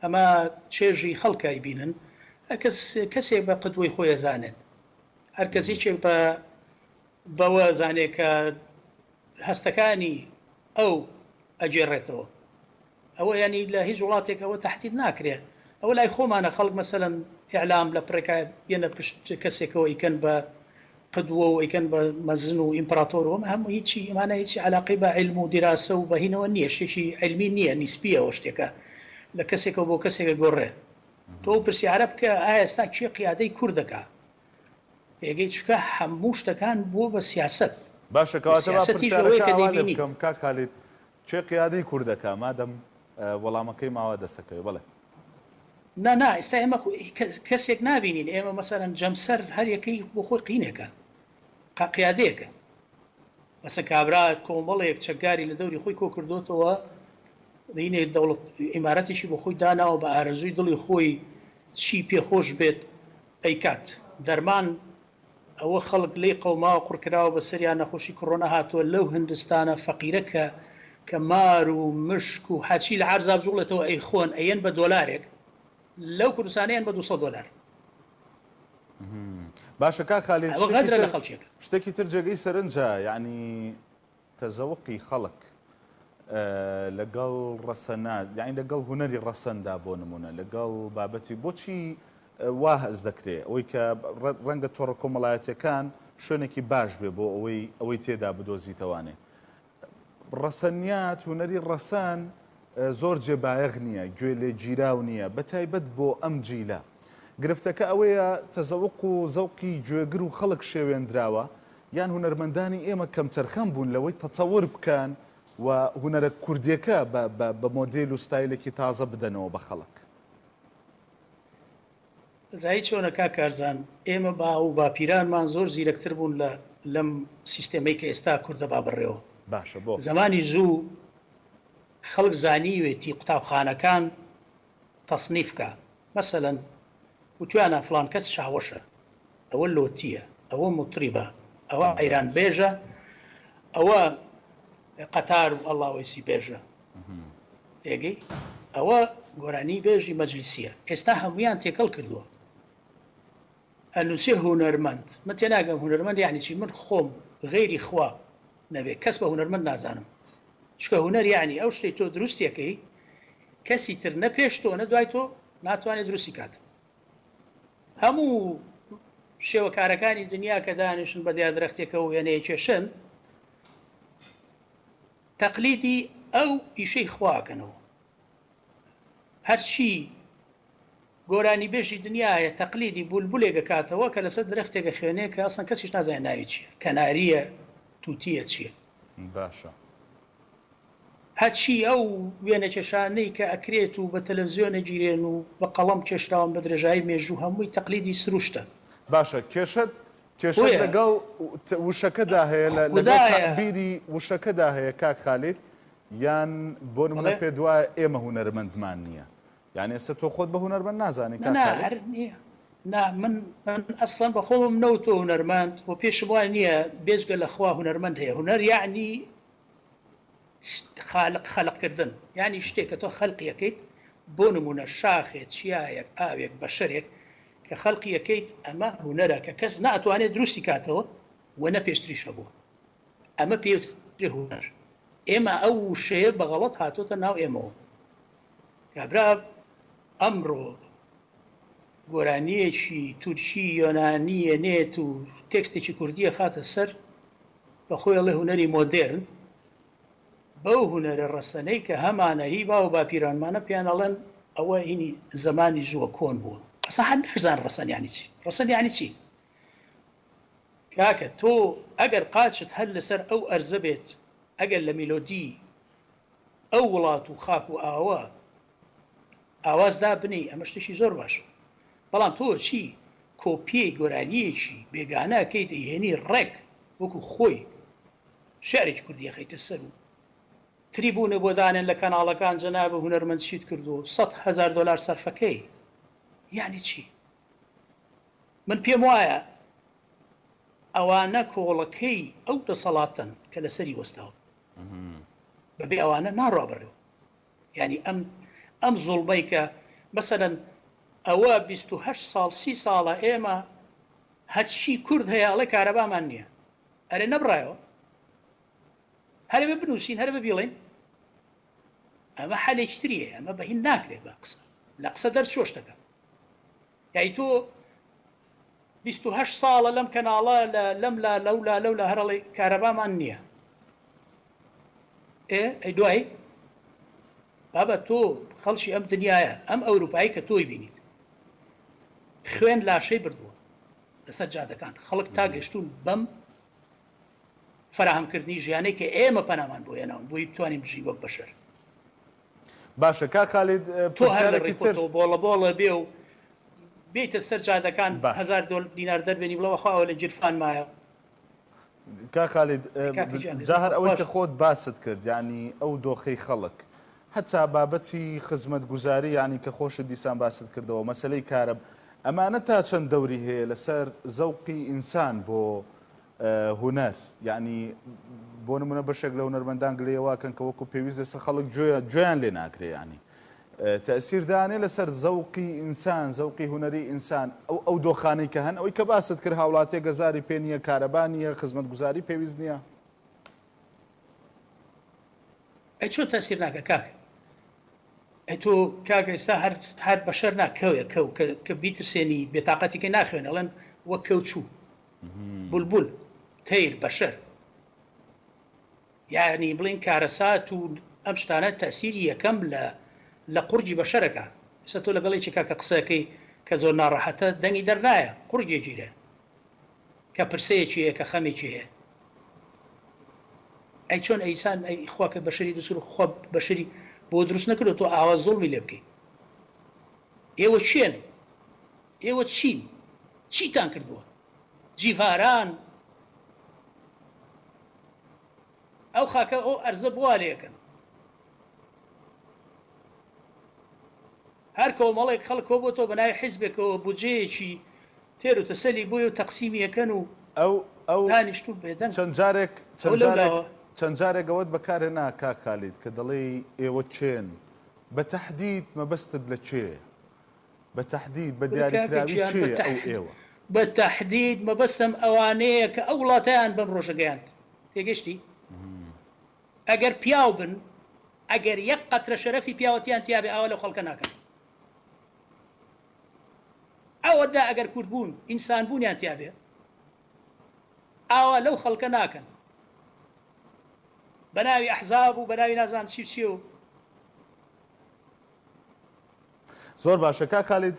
ئەمە چێژی خەڵکای بینن کەسێک بە قدوەی خۆی زانێت هەر کەسێک بەوە زانێت کە هەستەکانی ئەو ئەجێڕێتەوە ئەوە ینی لە هیچ وڵاتێک ئەوە تهدید ناکرێت ئەوە لای خۆمانە خەڵک مەسەلەن ئیعلام لە پڕێکە بێنە پشت کەسێکەوە ئیکەن بە قدوە و ئیکەن بە مەزن و ئیمپراتۆرەوە هەموو هیچی ئەمانە هیچی علاقی بە علم و دیراسە و بەهینەوە نییە، شتێکی علمی نییە، نیسپیەوە شتێکە لە کەسێکەوە بۆ کەسێکە گۆڕێ. تۆ پرسیارە بکە ئایا ئێستا کێ قیادەی کوردەکە؟ پێگەی چکە هەموو شتەکان بووە بە سیاست. باشە کەواتە بکەم کا خالید چێ قیادەی کوردەکە مادەم وەڵامەکەی ماوە دەسەکەی بڵێ. نا ئێستا ئێمە کەسێک نبینین، ئێمە مەسەرەن جەمسەر هەر یەکەی بۆ خۆی قینێکە قیادەیەکە، بەسە کابرا کۆمەڵێک چەکداری لە دەوری خۆی کۆ کردوتەوە دینێ دەوڵەت ئیمارەتێکی بۆ خۆی داناوە بە ئارەزووی دڵی خۆی چی پێخۆش بێت ئەیکات. دەرمان ئەوە خەڵک لێی قەوماوە قوڕکراوە بە سەریان نەخۆشی کۆڕۆنا هاتووە لەو هندستانە فەقیرەکە کە مار و مشک و حاچی لە عەرزا بجوڵێتەوە ئەی خۆن ئەیەن بە دۆلارێک، لەو کوردستانیان بە 200 دۆلار. باشە کا خالید غەدرە لە خەڵکیەکە. شتێکی تر جێگەی سەرنجە، یعنی تەزەوقی خەڵک لەگەڵ ڕەسەنات، یعنی لەگەڵ هونەری ڕەسەندا بۆ نمونە لەگەڵ بابەتی بۆچی وا هەز دەکرێت ئەوەی کە ڕەنگە تۆڕە کۆمەڵایەتەکان شوێنێکی باش بێ بۆ ئەوەی تێدا بدۆزیتەوانێ. ڕەسەنیات هونەری ڕەسەن زۆر جێبایەغ نییە، گوێ لێ گیراو نییە، بە تایبەت بۆ ئەم جیلە. گرفتەکە ئەوەیە تەزەوق و زەوقی گوێگر و خەڵک شێوێنراوە، یان هونەرمەندانی ئێمە کەم تەرخەم بوون لەوەی تەتەوەر بکەن و هونەرە کوردیەکە بە مۆدێل و ستایلێکی تازە بدەنەوە بە خەڵک. زایی چۆنە کا کارزان، ئێمە با و باپیرانمان زۆر زیرەکتر بوون لەم سیستەمەی کە ئێستا کوردە با بڕێەوە. باشە بۆ زمانی زوو خەڵک زانیوێتی قوتابخانەکان تەصنیفکە، مەسەلەن وتوانە فلان کەس شاوەشە، ئەوە لۆتیە، ئەوە مطریبە، ئەوە ئەیران بێژە، ئەوە قەتار و ئەڵاوێسی بێژە، تێگەی ئەوە گۆرانی بێژی مەجلیسیە. ئێستا هەمویان تێکەڵ کردووە ئەنووسێ هونەرمەند. من تێناگەم هونەرمەند یعنی چی؟ من خۆم غەیری خوا نەبێ کەس بە هونەرمەند نازانم، چکە هونەر یعنی ئەو شتێک تۆ دروستیەکەی کەسی تر نە پێش تۆ نە دوای تۆ ناتوانێت دروستی کات. هەموو شێوەکارەکانی دنیا کە دانیشن بە دیادرەختێکە و وێنەیە کێشن تەقلیدی ئەو ئیشەی خواکەنەوە. هەرچی گۆرانی بێژی دنیاە تەقلیدی بولبولێک دەکاتەوە کە لەسەر درەختێکە خوێنەیە کە ئەسڵەن کەسیش نازانێت ناوی چییە، کەناریە تووتیە چییە. باشە هەرچی ئەو وێنە کێشانەی کە ئەکرێت و بە تەلەڤیزیۆنە گیرێن و بە قەڵەم کێشراون بە درێژایی مێژوو هەمووی تەقلیدی سروشتە. باشە کێشت لەگەڵ وشەکەدا هەیە لەگەڵ تعبیری وشەکەدا هەیە کاک خالید، یان بۆ نمونە پێ دوایە ئێمە هونەرمەندمان نییە، یعنی ئێستا تۆ خۆت بە هونەرمەند نازانی هەر نییە. من ئەسڵەن بە خۆم نەوتۆ هونەرمەند و پێشم وای نییە بێجگە لە خوا هونەرمەند هەیە. هونەر یعنی خەلقکردن، یعنی شتێکە تۆ خەڵقی یەکەیت، بۆ نمونە شاخێت، چیایەک، ئاوێک، بەشەرێک کە خەڵقی یەکەیت، ئەمە هونەرە کە کەس ناتوانێت دروستی کاتەوە و نە پێشتریشە بووە، ئەمە پێوترێ هونەر. ئێمە ئەو وشەیە بەغەڵەت هاتۆتە ناو ئێمەوە. کابرا ئەمڕۆ گۆرانیەکی تورکی یۆنانیە نێت و تێکستێکی کوردیە خاتە سەر بە خۆی ئەڵێ هونەری مۆدێرن، بەو هونەرە ڕەسەنەی کە هەمانە هی با و باپیرانمانە پێیان ئەڵێن ئەوە هینی زمانی زووە کۆن بووە. ئەسا هەر نەزان ڕەسەن یعنی چی؟ ڕەسەن یعنی چی؟ کاکە تۆ ئەگەر قاچت هەر لەسەر ئەو ئەرزە بێت، ئەگەر لە میلۆدی ئەو وڵات و خاک و ئاوە ئاوازدا بنی، ئەمە شتێکی زۆر باشە. بەڵام تۆ چی کۆپیەی گۆرانیەکی بێگانەکەی دەیهێنی ڕێک وەکو خۆی شعرێکی کوردی خەیتە سەر و تریبونە بۆ دانێن لە کەناڵەکان جەنابە هونەرمەند چیت کردو 100,000 دلار سەرفەکەی، یعنی چی؟ من پێم وایە ئەوانە کۆڵەکەی ئەو دەسەڵاتن کە لەسەری وەستاوە، بەبێ ئەوانە ناڕوا بڕێەوە. یعنی ئەم زوڵمەی کە مەسەلەن ئەوە 28 ساڵ 30 ساڵە ئێمە هەچی کورد هەیە ئەڵێ کارەبامان نییە، ئەرێ نەبڕایەوە، هەرێ بە بنووسین، هەرە بە بیڵێن. ئەمە حەلێکی تریە، ئەمە بەهین ناکرێت بە قسە، لە قسە دەرچۆ شتەکە. یای تۆ 28 ساڵە لەم کەناڵە لەملا لەولا هەرڵی کارەبامان نییە ئەی دوای بابە تۆ خەڵکی ئەم دنیاە ئەم ئەوروپایی کە تۆی بینیت خوێن لاشەی بردووە لەسەر جادەکان خەڵک تا گەشتون بەم فراهەمکردنی ژیانەی کە ئێمە پەنامان بۆ هێناون بۆی بتوانین بژین وەک بەشەر باشە کا خالید تۆ هەر ڕێخۆتەوە بۆڵە بێ و بێتە سەر جادەکان 1000 دینار دەربێنی بڵەوە خواوە لە جرفان مایە کا خالید جاهر ئەوەی کە خۆت باست کرد ینی ئەو دۆخەی خەڵک هەتا بابەتی خزمەت گوزاری ینی کە خۆشت دیسان باست کردەوە مەسلەی کارە ئەمانە تا چەند دەوری هەیە لەسەر زەوقی ئینسان بۆ هونەر یعنی بۆ نمونە بەشێک لە هونەرمەندان گلەیەواکەن کە وەکو پێویست ئێستا خەڵک گوێیان لێ ناکرێ ینی تأثیر دانێ لەسەر زەوقی ئینسان زەوقی هونەری ئینسان ئەو دۆخانەی کە هەن ئەوەی کە باست کرد هاوڵاتیە گەزاری پێ نییە کارەبانیە خزمەت گوزاری پێویست نییە ئەی چۆن تەسیر ناکە کاکە ئەی تۆ کاکە ئێستا هەر بەشەر ناکەوێ کە بیترسێنی بێتاقەتێکی ناخوێن ئەڵەن وەک کەوچوو بولبول تەیر بەشەر یعنی بڵین کارەسات و ئەم شتانە تەسیری یەکەم لە قورجی بەشەرەکە ئێستا تۆ لەگەڵێکی کاکە قسەکەی کە زۆر ناڕەحەتە دەنگی دەرنایە قورجێگیرە کە پرسەیەکی هەیە کە خەمێکی هەیە ئەی چۆن ئەیسان ئەی خواکە بەشەری دوسر خوا بەشەری بۆ دروست نەکردو تۆ ئاوا زوڵمی لێ بکەیت ئێوە چێن ئێوە چین چیتان کردووە جیڤاران ئەو خاکە ئەو ئەرزە بوا لێکن هەر کۆمەڵێک خەڵکۆ بۆ تۆ بەناوی حیزبێکەوە بودجەیەکی تێر و تەسەلی بۆی و تەقسیمی یەکەن و ئەو دانیشتوو بێدەن چەند جارێک ئەوەت بەکارهێنا کا خالید کە دەڵێ ئێوە چێن بە تەحدید مەبەستت لە چێ بە تەحدید بە دیاریکراوی چێ ئەو ئێوە بە تەحدید مەبەستم ئەوانەیە کە ئەو وڵاتیان بەم ڕۆژە گەیاند تێگەشتی ئەگەر پیاو بن ئەگەر یەک قەترە شەرەفی پیاوەتیان تیابێ ئەوە لەو خەڵکە ناکەن ئەوەدا ئەگەر کورد بوون ئینسان بوونیان تیابێ ئاوا لەو خەڵکە ناکەن بەناوی ئەحزاب و بەناوی نازان چی و زۆر باشە کا خالید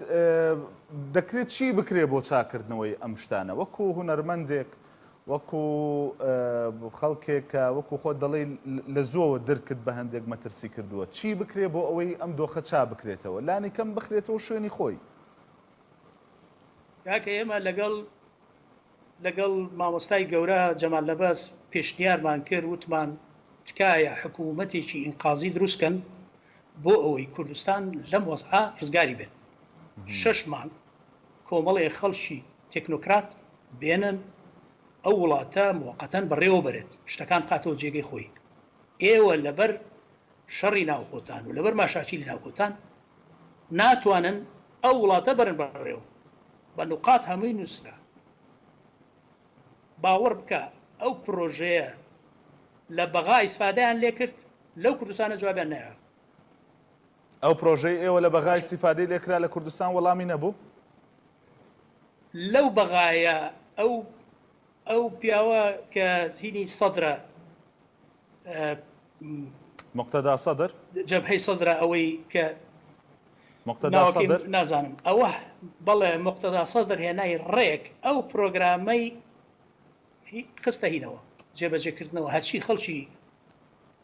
دەکرێت چی بکرێ بۆ چاکردنەوەی ئەم شتانە وەکو هونەرمەندێک وەکو خەڵکێک کە وەکو خۆت دەڵێ لە زۆوە دەرکت بە هەندێک مەترسی کردووە چی بکرێ بۆ ئەوەی ئەم دۆخە چا بکرێتەوە لانی کەم بخرێتەوە شوێنی خۆی کاکە ئێمە لەگەڵ مامۆستای گەورە جەمال لەباس پێشنیارمان کرد وتمان تکایە حکوومەتێکی ئینقازی دروستکەن بۆ ئەوەی کوردستان لەم وەزعە ڕزگاری بێت 6 مانگ کۆمەڵێ خەڵکی تێکنۆکرات بێنن ئەو وڵاتە موقەتەن بەڕێوە بەرێت شتەکان خاتەوە جێگەی خۆی ئێوە لەبەر شەڕی ناوخۆتان و لەبەر ماشاچیلی ناوخۆتان ناتوانن ئەو وڵاتە بەرن بەڕێوە بە نوقات هەمووی نووسرا باوەڕ بکە ئەو پرۆژەیە لە بەغا ئیسفادەیان لێ کرد لەو کوردستانە جوابیان نایە ئەو پرۆژەی ئێوە لە بەغای استیفادەی لێکرا لە کوردستان وەڵامی نەبوو لەو بەغایە ئەو پیاوە کە هینی سەدرە مقتەدا سەدر جەبهەی سەدرە ئەوەی کە مقتەدا سەدر نازانم ئەوە بەڵێ مقتەدا سەدر هێنای ڕێک ئەو پرۆگرامەی خستە هینەوە جێبەجێکردنەوە هەچی خەڵکی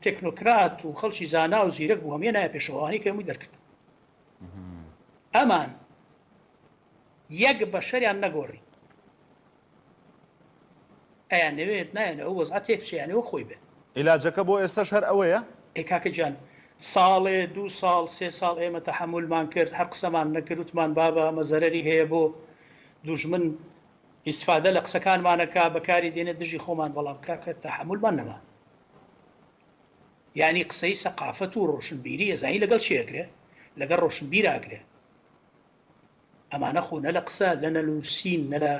تێکنۆکرات و خەڵکی زانا و زیرەک بوو هەمیە نایە پێشەوەوانی کە هەمووی دەرکرد ئەمان یەک بەشەریان نەگۆڕی ئەیان نەوێت نایەنە ئەو وەزعە تێکچیانەوە خۆی بێ عیلاجەکە بۆ ئێستاش هەر ئەوەیە ئەی کاکە جان ساڵێ 2 ساڵ 3 ساڵ ئێمە تەحملمان کرد هەر قسەمان نەکرد وتمان بابە ئەمە زەرەری هەیە بۆ دوژمن ئیسفادە لە قسەکانمانەکە بەکاری دێنێت دژی خۆمان بەڵام کاکە تەحملمان نەما یعنی قسەی سەقافەت و ڕۆشنبیری ئێزایی لەگەڵ چیەکرێ لەگەڵ ڕۆشنبیراکرێ ئەمانە خۆنە لە قسە لە نەلووسین نە لە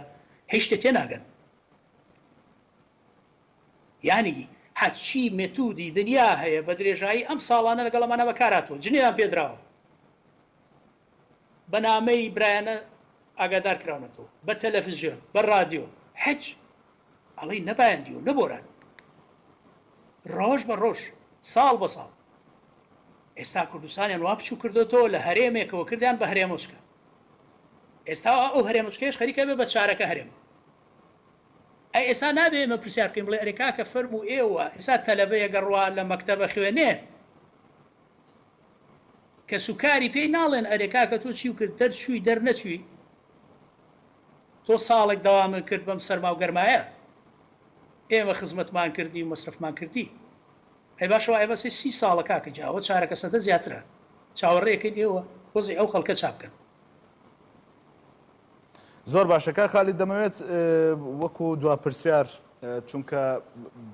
هیچ شتێ تێناگەن یعنی هەچی مێتودی دنیا هەیە بە درێژایی ئەم ساڵانە لەگەڵ ئەمانە بەکاراتەوە جنێیان پێدراوە بەنامەی برایانە ئاگادار کراونەتەوە بە تەلەڤیزیۆن بە رادیۆ حەج ئەڵەی نەبایەندی و نەبۆران ڕۆژ بە ڕۆژ ساڵ بە ساڵ ئێستا کوردستانیان وا بچوو کردوەوە لە هەرێمێکەوە کردیان بە هەرێمۆچکە ئێستا ئەو هەرێمۆچکەش خەریکە بێ بە چارەکە هەرێم ئەی ئێستا نابێ ئێمە پرسیار بکەین بڵێ ئەرێ کاکە فەرموو ئێوە ئێستا تەلەبەیە گەڕوا لە مەکتەبە خوێنێ کە سوکاری پێی ناڵێن ئەرێ کاکە تۆ چی کرد دەرچووی دەرنەچووی تۆ ساڵێک داوامن کرد بەم سەرما و گەرمایە ئێمە خزمەتمان کردی و مەسرفمان کردی ئەی باشەوە ئەی بەسێ 30 ساڵە کاکە جاوە چارەکە سەدە زیاترە چاوەڕێکەکەی ئێوە خۆزی ئەو خەڵکە چاپ بکەن زۆر باشەکە خالی دەمەوێت وەکو دواپرسیار چونکە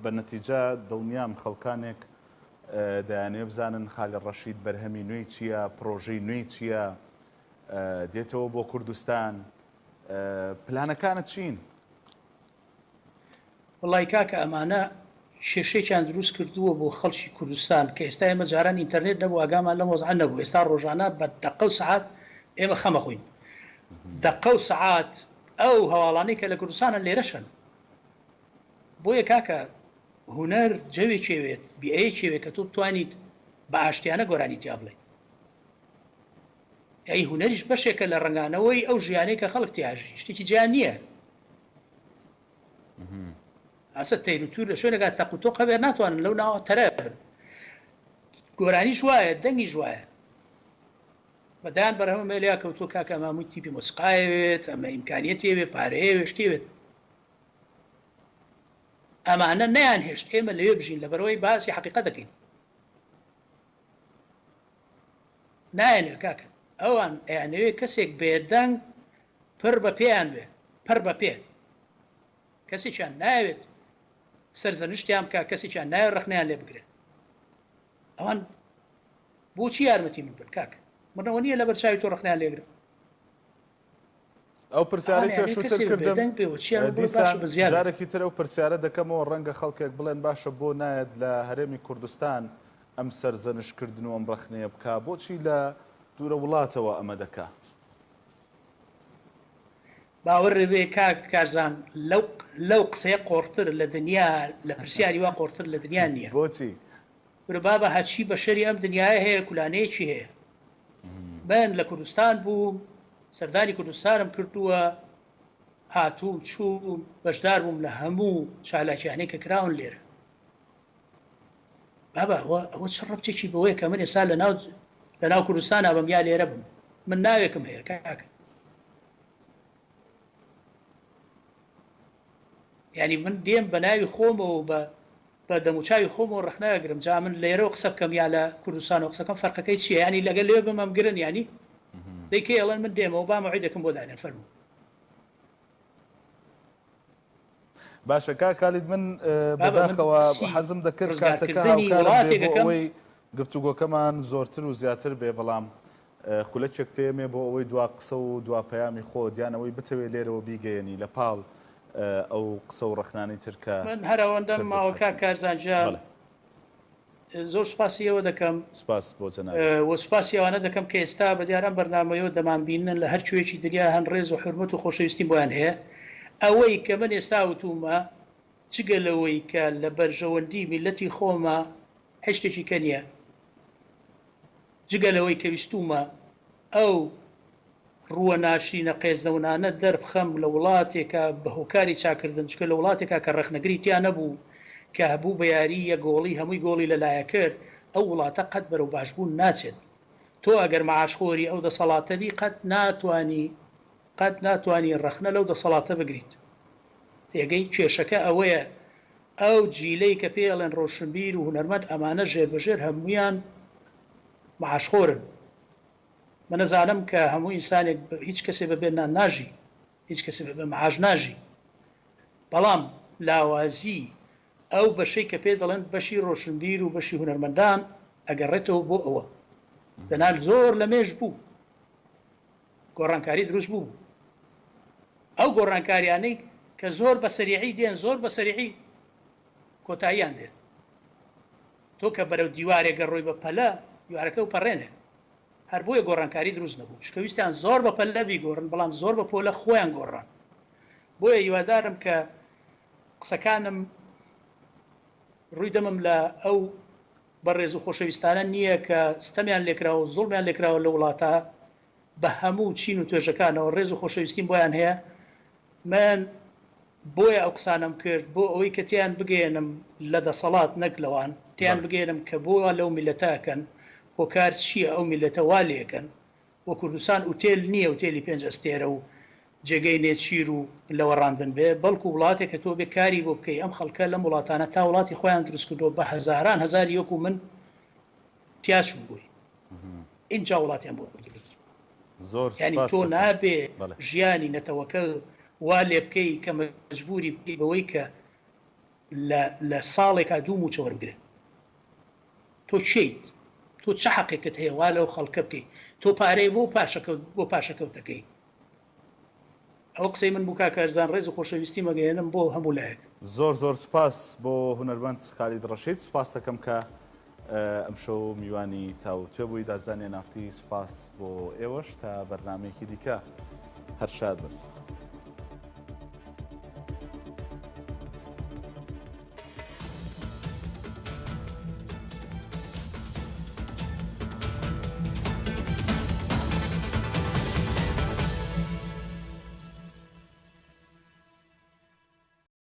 بە نەتیجە دڵنیام خەڵکانێک دەیانێ بزانن خالی ڕەشید بەرهەمی نوێی چییە پرۆژەی نوێی چییە دێتەوە بۆ کوردستان پلانەکانت چین؟ وڵی کاکە ئەمانە شێشێکیان دروست کردووە بۆ خەڵکی کوردستان کە ئێستا ئێمە جاران ئینتەرنێت نەبوو ئاگامان لە مۆزعان نەبوو ئێستا ڕۆژانە بە دەقە و سعات ئێمە خەمە خوین دەقە و سعات ئەو هەواڵانەی کە لە کوردستانە لێرەشن بۆیە کاکە هونەر جەوێ چێوێت بیئەیە چێوێت کە تۆ بتوانیت بە ئاشتیانە گۆرانی تیا بڵێ ئەی هونەریش بەشێکە لە ڕنگانەوەی ئەو ژیانەی کە خەڵک تیاژی شتێکی جیان نییە ئاسە تەیر و تور لە شوێنێکا تەق و تۆ قەبێر ناتوانن لەو ناوە تەرە بن گۆرانیش وایە دەنگیش وایە بەدایان بەرهەمە مێلیا کەوتۆ کاکە ئەمامووی تیپی مۆسیقایەوێت ئەمە ئیمکانیەتێوێ پارەیەوێ شتێوێت ئەمانە نەیان هێشت ئێمە لەوێ بژین لەبەرەوەی باسی حەقیقەت دەکەین نایەنێ کاکە ئەوان ئەیانەوێ کەسێک بێدەنگ پڕ بە پێیان بێ پڕ بە پێ کەسێکیان ناوێت سەرزەنشتیان بکە کەسێکیان ناوێت ڕەخنەیان لێ بگرێت ئەوان بۆچی یارمەتی من بن کاکە منەوە نییە لە بەرچاوی تۆ ڕەخنەیان لێگرم ئەو پرسیارەی پێشووتر کردم دیسان جارێکی تر ئەو پرسیارە دەکەمەوە ڕەنگە خەڵکێک بڵێن باشە بۆ نایەت لە هەرێمی کوردستان ئەم سەرزەنشکردن و ئەم ڕەخنەیە بکە بۆچی لە دوورە وڵاتەوە ئەمە دەکا باوەڕێ بێ کاک کارزان لەو قسەیە قۆڕتر لە دنیا لە پرسیاری وا قۆڕتر لە دنیا نییە بۆچی برە بابە هەچی بە شەری ئەم دنیاە هەیە کولانەیەکی هەیە بەن لە کوردستان بوو سەردانی کوردستانم کردووە هاتوو چوو بەشدار بووم لە هەموو چالاکیانەی کە کراون لێرە بابە ئەوە چ ڕەبتێکی بەوەیە کە من ئێستا لە ناو کوردستانە بەم یا لێرە بووم من ناوێکم هەیە کاکە یعنی من دێم بە ناوی خۆمەوە بە دەموچاوی خۆمەوە ڕەخنەگرم جا من لێرەوە قسە بکەم یا لە کوردستانەوە قسەکەم فەرقەکەی چییە ینی لەگەل لێ بمەم گرن ینی دەیکەی ئەڵەن من دێمەوە با مەوعید دەکەم بۆ دانێن فەرموو باشە کاک خالید من بەداخەوە حەزم دەکرد کاتەکە هاوکارم بێ بۆ ئەوەی گفتوگۆکەمان زۆرتر و زیاتر بێ بەڵام خولەکێک تێمێ بۆ ئەوەی دوا قسە و دوا پەیامی خۆ دیانەوەی بتەوێت لێرەوە بیگەیەنی لە پاڵ ئەو قسە و ڕەخنانی ترکە من هەرەوەندەم ماوەکە کارزانجا زۆر سپاسیەوە دەکەم سپاس بۆ جەناب وە سپاسی ئەوانە دەکەم کە ئێستا بە دیاران بەرنامەیەوە دەمانبینن لە هەر کوێکی دنیا هەن ڕێز و حرمەت و خۆشەویستی بۆیان هەیە ئەوەی کە من ئێستا وتومە جگەلەوەی کە لە بەرژەوەندی میلەتی خۆمە هێشتێکی کە نییە جگەلەوەی کە ویستومە ئەو ڕووە ناشینە قێزەونانە دەربخەم لە وڵاتێکە بە هۆکاری چاکردن چکە لە وڵاتێکە کە ڕەخنەگری تیا نەبوو کە هەبوو بە یاری یە گۆڵی هەمووی گۆڵی لەلایە کرد ئەو وڵاتە قەت بەرەو باشبوون ناچێت تۆ ئەگەر مەعاشخۆری ئەو دەسەڵاتەبی قەت ناتوانی ڕەخنە لەو دەسەڵاتە بگریت تێگەی کێشەکە ئەوەیە ئەو جیلەی کە پێڵێن ڕۆشنبیر و هونەرمەند ئەمانە ژێربەژێر هەمویان مەعاشخۆرن من نەزانم کە هەموو ئینسانێک هیچ کەسێ بەبێ نان ناژی هیچ کەسێ بەبێ مەعاش ناژی بەڵام لاوازی ئەو بەشەی کە پێ دەڵێن بەشی ڕۆشنبیر و بەشی هونەرمەندان ئەگەڕێتەوە بۆ ئەوە دەنال زۆر لە مێژ بوو گۆڕانکاری دروست بوو ئەو گۆڕانکاریانەی کە زۆر بە سەریعی دێن زۆر بە سەریعی کۆتاییان دێن تۆ کە بەرەو دیوارێک گەڕۆی بە پەلە دیوارەکە و پەڕێنێ هەر بۆیە گۆڕانکاری دروست نەبوو شکەویستیان زۆر بە پەلەبی گۆڕن بەڵام زۆر بە پۆلە خۆیان گۆڕان بۆیە هیوادارم کە قسەکانم ڕووی دەمم لە ئەو بەڕێز و خۆشەویستانە نییە کە ستەمیان لێکراوە و زوڵمیان لێکراوە لە وڵاتە بە هەموو چین و توێژەکانەوە ڕێز و خۆشەویستیم بۆیان هەیە من بۆیە ئەو قسانم کرد بۆ ئەوەی کە تیان بگەێنم لە دەسەڵات نەک لەوان تیان بگەێنم کە بۆ لەو میلەتەکەن هۆکار چییە ئەو میلەتە وا لێکن بۆ کوردستان ئوتێل نییە ئوتێلی 5 ئەستێرە و جێگەی نێچیر و لەوەڕاندن بێ بەڵکو وڵاتێک کە تۆ بێ کاری بۆ بکەی ئەم خەڵکە لەم وڵاتانە تا وڵاتی خۆیان دروست کردو بە هەزاران هەزاری وەکو من تیاچوو بووی اینجا وڵاتیان بۆ دروست زۆر ینی تۆ نابێ ژیانی نەتەوەکە وا لێ بکەی کە مەجبوری بکەی بەوەی کە لە ساڵێکا دوو موچە وەربگرێت تۆ چیت تۆ چه حەقێکت هەیە وا لەو خەڵکە بکەی تۆ پارەی بۆ پاشەکەوتەکەی ئەو قسەی من بوو کاکەرزان ڕێز و خۆشەویستی مەگەێنم بۆ هەموو لایەک زۆر سوپاس بۆ هونەرمەند خالید ڕەشید سوپاس دەکەم کە ئەم شەو میوانی تاوتوێ بووی دازانێ نافتی سوپاس بۆ ئێوەش تا بەرنامەیەکی دیکە هەر شاد بن.